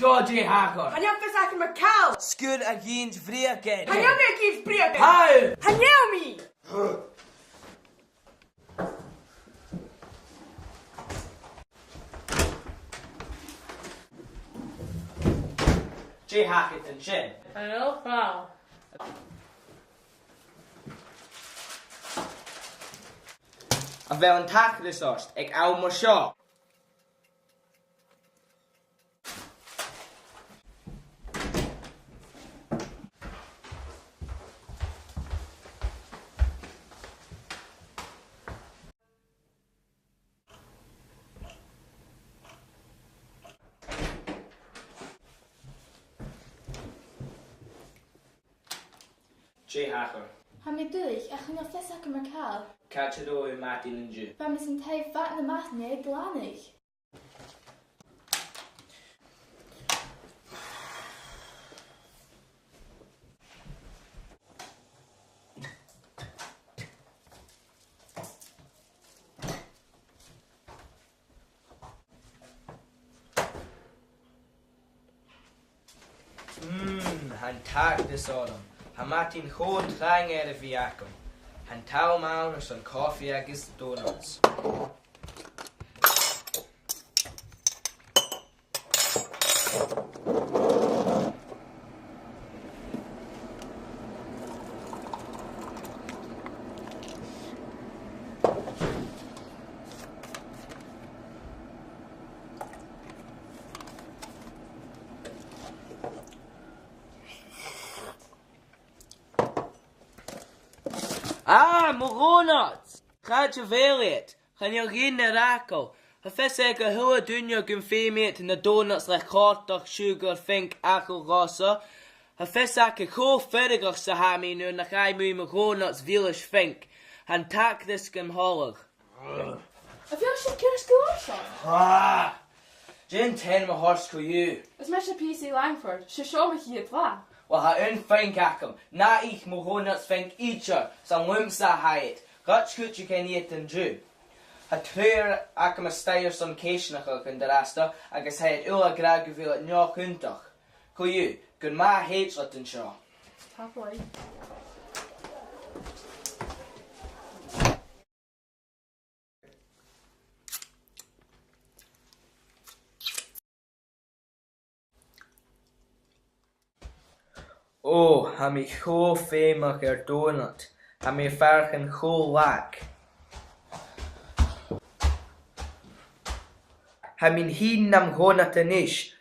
go t-Acras. Han jag försöker med kall. Skur a gins vreken. Han jag med kis brevet. How? Han jag mig. t-Acras and shin. Hallo, vrouw. A fel yn taclus ost, ag aw mo sio. t-Acras. Han mi durch, ach yn o'r ffesac yma cael. Catch it all in Martin and Jew. Ba mis yn teif fat na mat ni ei glanig. Han taclus olam. Han Martin chod rhaing y fiacon. Han taw mawn os yn coffi agos donuts. Moronot! Gaat je veel het? Gaan je geen rakel? Hafes ik een hele dunje gefeemiet in de donuts like hotdog, sugar, fink, akkel, rosse. Hafes ik een heel verder ze hebben nu en ga je me moronot village fink. Han tak this gem holler. A fi eisiau cyrrs gylosio? Ah! Jyn ten my horse for you. Ys mae eisiau PC Langford, si sio mae hi dwa. Wel ha un fink akom. Na ich moronot fink eacher. San wimsa haid. Gat scoot you can eat and do. Ha treur akom a steyr son keishnachel in de rasta, agus haid ula grag geveel at njoch huntach. Ko you, gun ma hates let in shaw. Ta boi. Oh, ha mi cho fémach donut. Ha mi farchen cho lac. Ha min hin nam honat an ish.